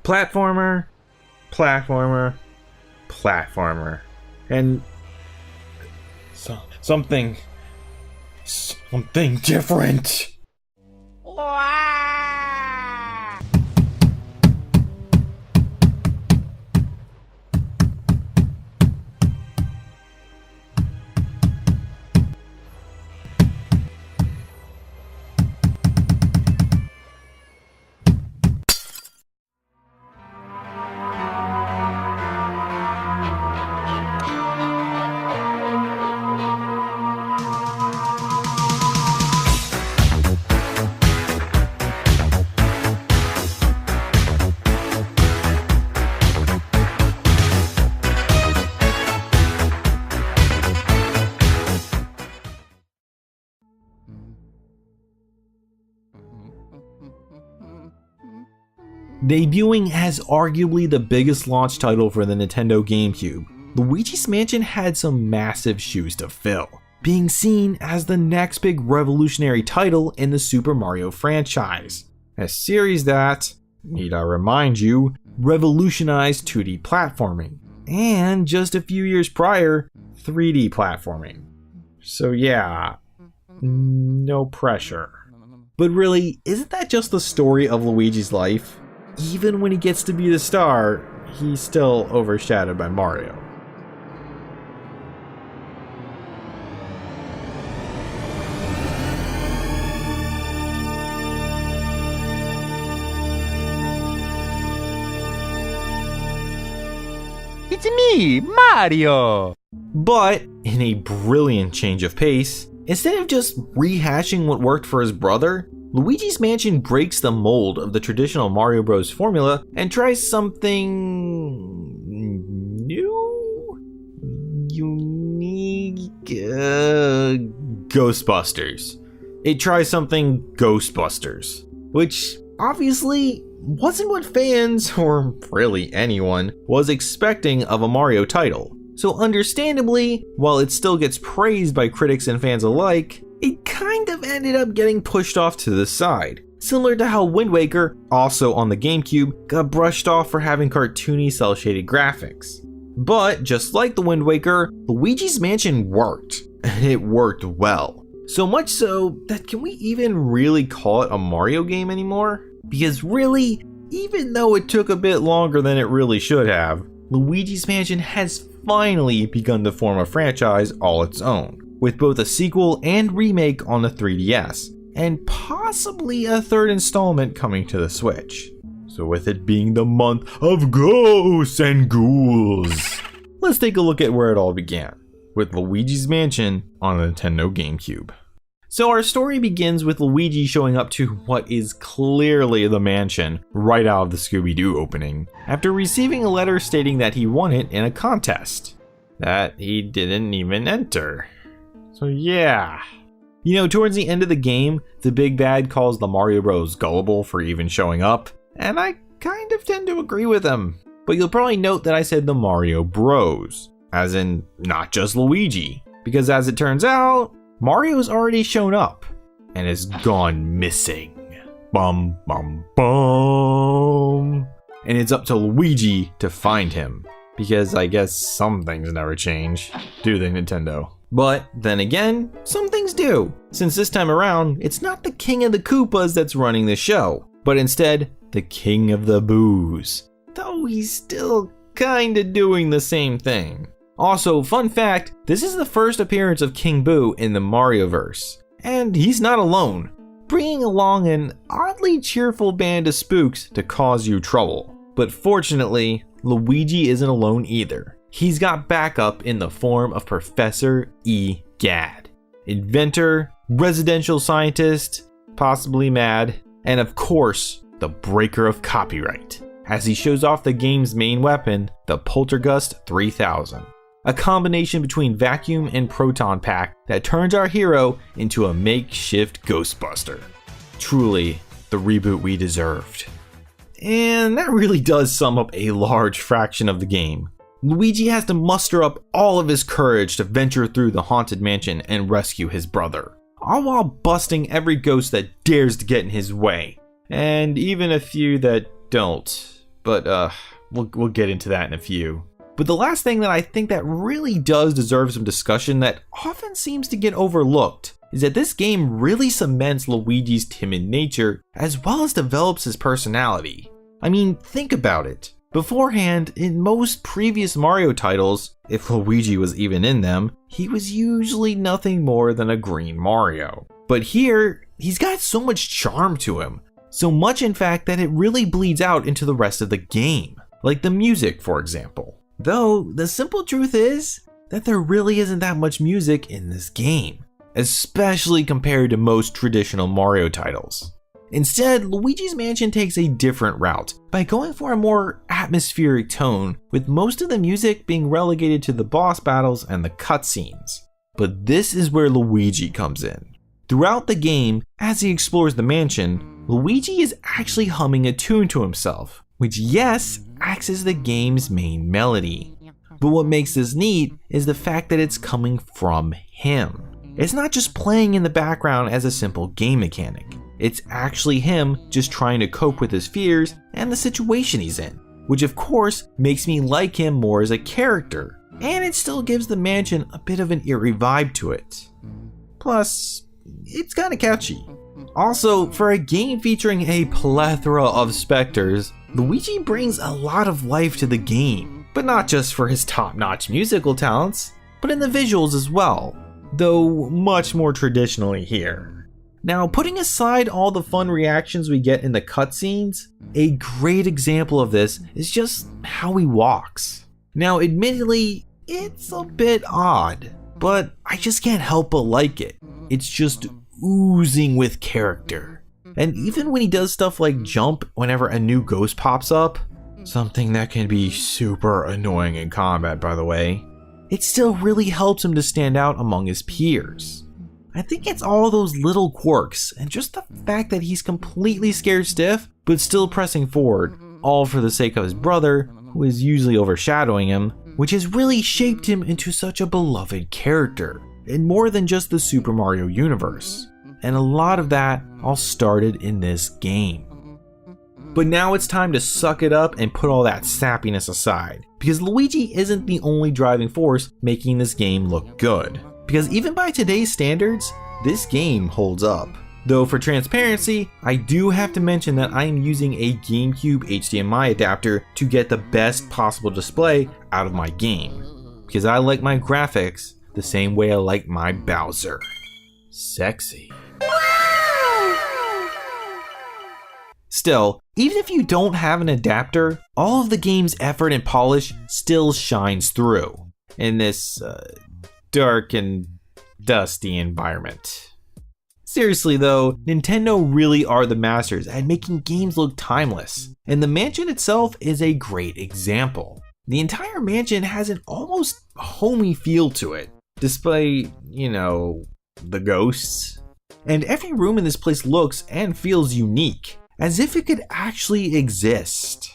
Platformer, platformer, platformer. And something different. Debuting as arguably the biggest launch title for the Nintendo GameCube, Luigi's Mansion had some massive shoes to fill, being seen as the next big revolutionary title in the Super Mario franchise, a series that, need I remind you, revolutionized 2D platforming, and just a few years prior, 3D platforming. So yeah, no pressure. But really, isn't that just the story of Luigi's life? Even when he gets to be the star, he's still overshadowed by Mario. It's me, Mario! But, in a brilliant change of pace, instead of just rehashing what worked for his brother, Luigi's Mansion breaks the mold of the traditional Mario Bros. Formula and tries something new? Unique? Ghostbusters. It tries something Ghostbusters, which obviously wasn't what fans, or really anyone, was expecting of a Mario title. So understandably, while it still gets praised by critics and fans alike, it kind of ended up getting pushed off to the side, similar to how Wind Waker, also on the GameCube, got brushed off for having cartoony cel-shaded graphics. But just like the Wind Waker, Luigi's Mansion worked, and it worked well. So much so that can we even really call it a Mario game anymore? Because really, even though it took a bit longer than it really should have, Luigi's Mansion has finally begun to form a franchise all its own, with both a sequel and remake on the 3DS, and possibly a third installment coming to the Switch. So with it being the month of ghosts and ghouls, let's take a look at where it all began, with Luigi's Mansion on the Nintendo GameCube. So our story begins with Luigi showing up to what is clearly the mansion right out of the Scooby-Doo opening, after receiving a letter stating that he won it in a contest that he didn't even enter. So yeah. You know, towards the end of the game, the big bad calls the Mario Bros gullible for even showing up, and I kind of tend to agree with him. But you'll probably note that I said the Mario Bros, as in not just Luigi, because as it turns out, Mario's already shown up and has gone missing. Bum bum bum. And it's up to Luigi to find him, because I guess some things never change, do they, Nintendo? But then again, some things do, since this time around, it's not the King of the Koopas that's running the show, but instead, the King of the Boos. Though he's still kinda doing the same thing. Also, fun fact, this is the first appearance of King Boo in the Marioverse. And he's not alone, bringing along an oddly cheerful band of spooks to cause you trouble. But fortunately, Luigi isn't alone either. He's got backup in the form of Professor E. Gadd, inventor, residential scientist, possibly mad, and of course, the breaker of copyright, as he shows off the game's main weapon, the Poltergust 3000. A combination between vacuum and proton pack that turns our hero into a makeshift Ghostbuster. Truly, the reboot we deserved. And that really does sum up a large fraction of the game. Luigi has to muster up all of his courage to venture through the haunted mansion and rescue his brother, all while busting every ghost that dares to get in his way, and even a few that don't, but we'll get into that in a few. But the last thing that I think that really does deserve some discussion that often seems to get overlooked is that this game really cements Luigi's timid nature as well as develops his personality. I mean, think about it. Beforehand, in most previous Mario titles, if Luigi was even in them, he was usually nothing more than a green Mario. But here, he's got so much charm to him. So much in fact that it really bleeds out into the rest of the game. Like the music, for example. Though, the simple truth is that there really isn't that much music in this game, especially compared to most traditional Mario titles. Instead, Luigi's Mansion takes a different route by going for a more atmospheric tone, with most of the music being relegated to the boss battles and the cutscenes. But this is where Luigi comes in. Throughout the game, as he explores the mansion, Luigi is actually humming a tune to himself, which yes, acts as the game's main melody. But what makes this neat is the fact that it's coming from him. It's not just playing in the background as a simple game mechanic. It's actually him just trying to cope with his fears and the situation he's in, which of course makes me like him more as a character, and it still gives the mansion a bit of an eerie vibe to it. Plus, it's kinda catchy. Also, for a game featuring a plethora of specters, Luigi brings a lot of life to the game, but not just for his top-notch musical talents, but in the visuals as well, though much more traditionally here. Now, putting aside all the fun reactions we get in the cutscenes, a great example of this is just how he walks. Now, admittedly, it's a bit odd, but I just can't help but like it. It's just oozing with character. And even when he does stuff like jump whenever a new ghost pops up, something that can be super annoying in combat by the way, it still really helps him to stand out among his peers. I think it's all those little quirks and just the fact that he's completely scared stiff but still pressing forward, all for the sake of his brother, who is usually overshadowing him, which has really shaped him into such a beloved character in more than just the Super Mario universe. And a lot of that all started in this game. But now it's time to suck it up and put all that sappiness aside, because Luigi isn't the only driving force making this game look good. Because even by today's standards, this game holds up. Though for transparency, I do have to mention that I am using a GameCube HDMI adapter to get the best possible display out of my game. Because I like my graphics the same way I like my Bowser. Sexy. Still, even if you don't have an adapter, all of the game's effort and polish still shines through in this dark and dusty environment. Seriously though, Nintendo really are the masters at making games look timeless, and the mansion itself is a great example. The entire mansion has an almost homey feel to it, despite, the ghosts. And every room in this place looks and feels unique, as if it could actually exist.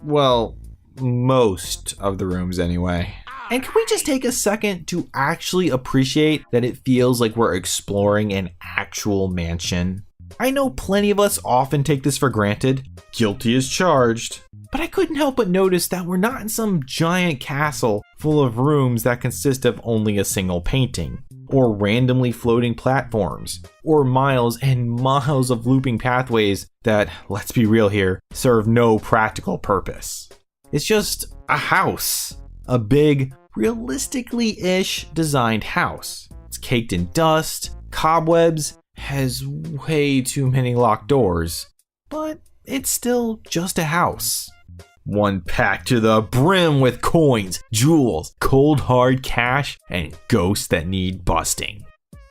Well, most of the rooms anyway. And can we just take a second to actually appreciate that it feels like we're exploring an actual mansion? I know plenty of us often take this for granted, guilty as charged, but I couldn't help but notice that we're not in some giant castle full of rooms that consist of only a single painting, or randomly floating platforms, or miles and miles of looping pathways that, let's be real here, serve no practical purpose. It's just a house. A big, realistically-ish designed house. It's caked in dust, cobwebs, has way too many locked doors, but it's still just a house. One packed to the brim with coins, jewels, cold hard cash, and ghosts that need busting.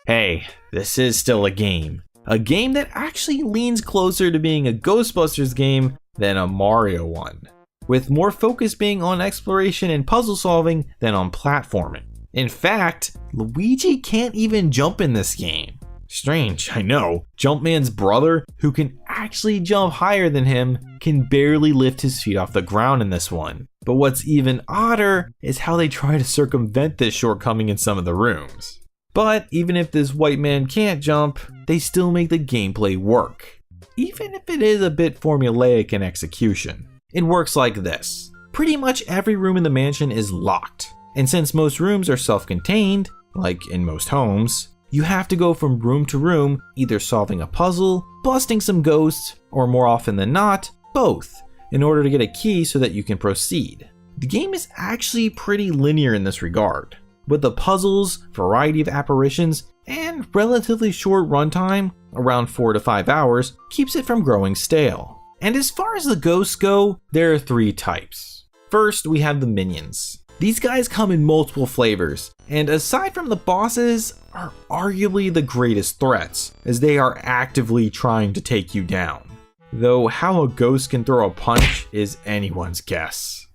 Hey, this is still a game that actually leans closer to being a Ghostbusters game than a Mario one, with more focus being on exploration and puzzle solving than on platforming. In fact, Luigi can't even jump in this game. Strange, I know. Jumpman's brother, who can actually jump higher than him, can barely lift his feet off the ground in this one. But what's even odder is how they try to circumvent this shortcoming in some of the rooms. But even if this white man can't jump, they still make the gameplay work. even if it is a bit formulaic in execution. It works like this. Pretty much every room in the mansion is locked, and since most rooms are self-contained, like in most homes, you have to go from room to room, either solving a puzzle, busting some ghosts, or more often than not, both, in order to get a key so that you can proceed. The game is actually pretty linear in this regard, with the puzzles, variety of apparitions, and relatively short runtime, around 4 to 5 hours, keeps it from growing stale. And as far as the ghosts go, there are 3 types. First, we have the minions. These guys come in multiple flavors, and aside from the bosses, are arguably the greatest threats, as they are actively trying to take you down. Though how a ghost can throw a punch is anyone's guess.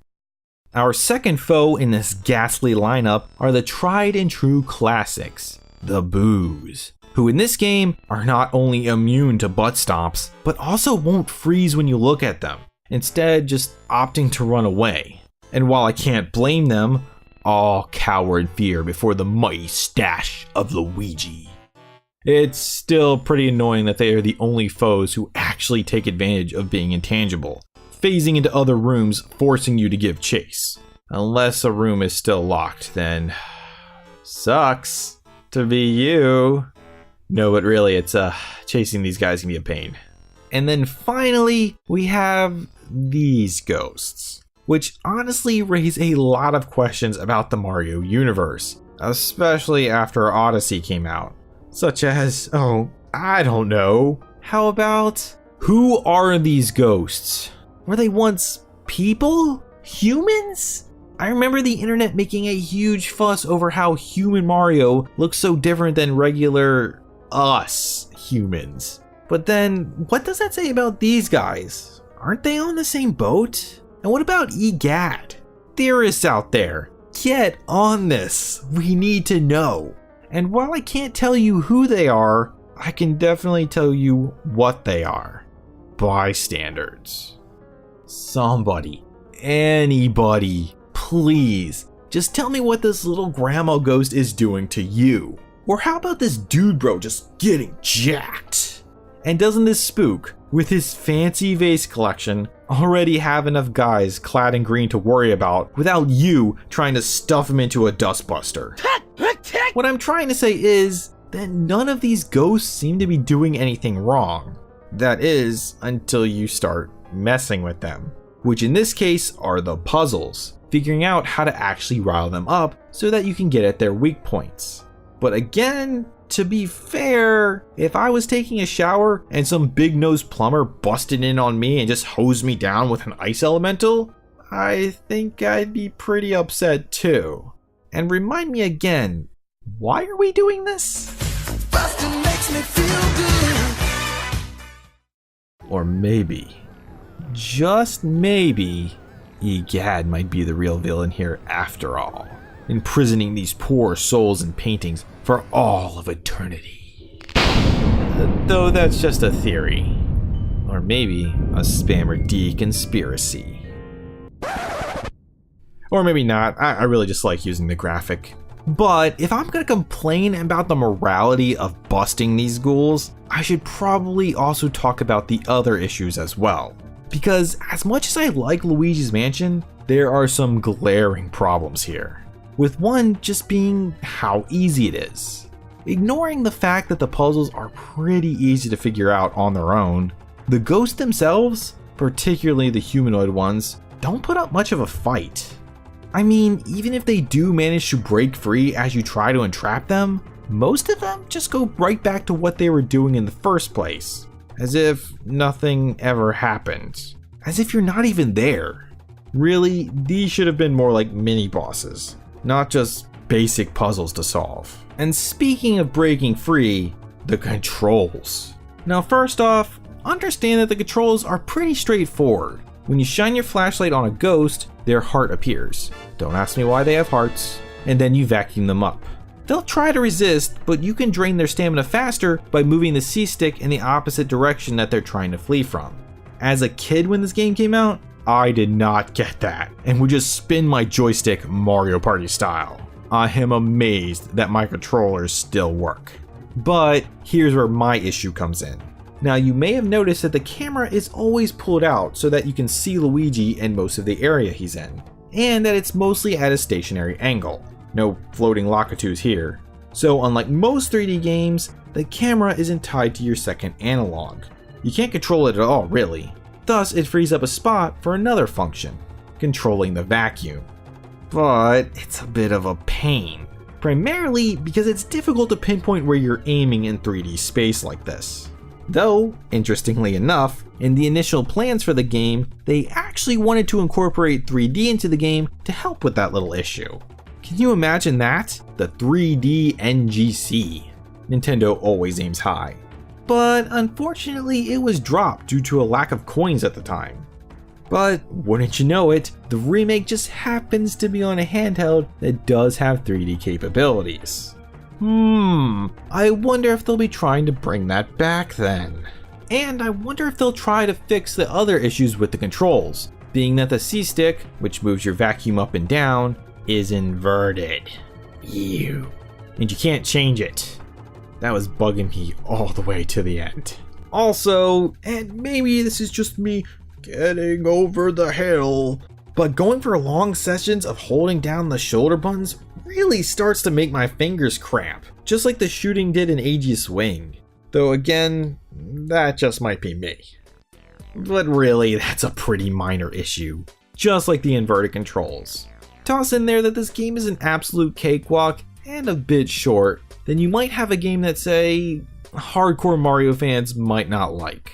Our second foe in this ghastly lineup are the tried and true classics, the Boos, who in this game are not only immune to butt stomps, but also won't freeze when you look at them, instead just opting to run away. And while I can't blame them, all cower in fear before the mighty stash of Luigi. It's still pretty annoying that they are the only foes who actually take advantage of being intangible, phasing into other rooms, forcing you to give chase. Unless a room is still locked, then sucks to be you. No, but really, it's chasing these guys can be a pain. And then finally, we have these ghosts, which honestly raise a lot of questions about the Mario universe, especially after Odyssey came out. Such as, oh, I don't know. How about, who are these ghosts? Were they once people? Humans? I remember the internet making a huge fuss over how human Mario looks so different than regular us humans. But then, what does that say about these guys? Aren't they on the same boat? And what about EGAD? Theorists out there, get on this. We need to know. And while I can't tell you who they are, I can definitely tell you what they are. Bystanders. Somebody, anybody, please, just tell me what this little grandma ghost is doing to you. Or how about this dude bro just getting jacked? And doesn't this spook, with his fancy vase collection, already have enough guys clad in green to worry about without you trying to stuff him into a dustbuster? What I'm trying to say is that none of these ghosts seem to be doing anything wrong. That is, until you start messing with them, which in this case are the puzzles, figuring out how to actually rile them up so that you can get at their weak points. But again, to be fair, if I was taking a shower and some big-nosed plumber busted in on me and just hosed me down with an ice elemental, I think I'd be pretty upset too. And remind me again, why are we doing this? Bustin' makes me feel good. Or maybe, just maybe, EGAD might be the real villain here after all, imprisoning these poor souls in paintings for all of eternity. Though that's just a theory. Or maybe a spammer D-conspiracy. Or maybe not, I really just like using the graphic. But if I'm gonna complain about the morality of busting these ghouls, I should probably also talk about the other issues as well. Because as much as I like Luigi's Mansion, there are some glaring problems here. With one just being how easy it is. Ignoring the fact that the puzzles are pretty easy to figure out on their own, the ghosts themselves, particularly the humanoid ones, don't put up much of a fight. I mean, even if they do manage to break free as you try to entrap them, most of them just go right back to what they were doing in the first place, as if nothing ever happened. As if you're not even there. Really, these should have been more like mini bosses, not just basic puzzles to solve. And speaking of breaking free, the controls. Now first off, understand that the controls are pretty straightforward. When you shine your flashlight on a ghost, their heart appears. Don't ask me why they have hearts. And then you vacuum them up. They'll try to resist, but you can drain their stamina faster by moving the C-stick in the opposite direction that they're trying to flee from. As a kid when this game came out, I did not get that, and would just spin my joystick Mario Party style. I am amazed that my controllers still work. But here's where my issue comes in. Now you may have noticed that the camera is always pulled out so that you can see Luigi and most of the area he's in, and that it's mostly at a stationary angle. No floating Lakitus here. So unlike most 3D games, the camera isn't tied to your second analog. You can't control it at all really. Thus it frees up a spot for another function, controlling the vacuum. But it's a bit of a pain, primarily because it's difficult to pinpoint where you're aiming in 3D space like this. Though, interestingly enough, in the initial plans for the game, they actually wanted to incorporate 3D into the game to help with that little issue. Can you imagine that? The 3D NGC. Nintendo always aims high. But unfortunately it was dropped due to a lack of coins at the time. But wouldn't you know it, the remake just happens to be on a handheld that does have 3D capabilities. I wonder if they'll be trying to bring that back then. And I wonder if they'll try to fix the other issues with the controls, being that the C-stick, which moves your vacuum up and down, is inverted. Ew. And you can't change it. That was bugging me all the way to the end. Also, and maybe this is just me getting over the hill, but going for long sessions of holding down the shoulder buttons really starts to make my fingers cramp, just like the shooting did in Aegis Wing. Though again, that just might be me. But really, that's a pretty minor issue, just like the inverted controls. Toss in there that this game is an absolute cakewalk and a bit short, then you might have a game that, say, hardcore Mario fans might not like.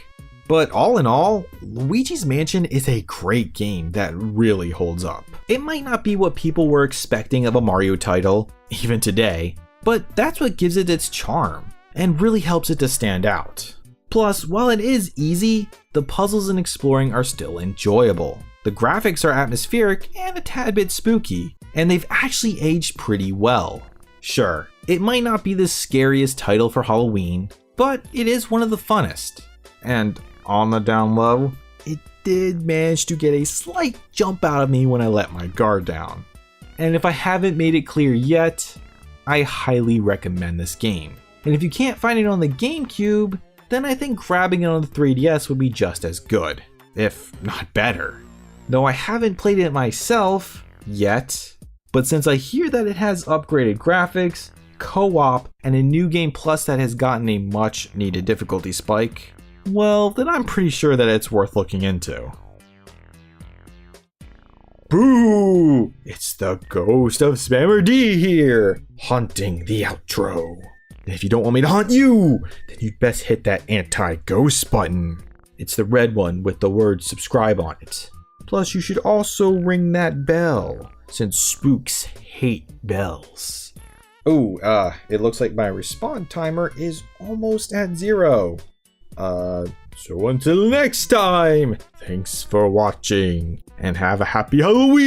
But all in all, Luigi's Mansion is a great game that really holds up. It might not be what people were expecting of a Mario title, even today, but that's what gives it its charm, and really helps it to stand out. Plus, while it is easy, the puzzles and exploring are still enjoyable. The graphics are atmospheric and a tad bit spooky, and they've actually aged pretty well. Sure, it might not be the scariest title for Halloween, but it is one of the funnest. And on the down low, it did manage to get a slight jump out of me when I let my guard down. And if I haven't made it clear yet, I highly recommend this game. And if you can't find it on the GameCube, then I think grabbing it on the 3DS would be just as good, if not better. Though I haven't played it myself yet, but since I hear that it has upgraded graphics, co-op, and a new game plus that has gotten a much needed difficulty spike, well, then I'm pretty sure that it's worth looking into. Boo! It's the ghost of Spammer D here, hunting the outro. And if you don't want me to hunt you, then you'd best hit that anti-ghost button. It's the red one with the word subscribe on it. Plus, you should also ring that bell, since spooks hate bells. Oh, it looks like my respawn timer is almost at 0. So until next time, thanks for watching, and have a happy Halloween!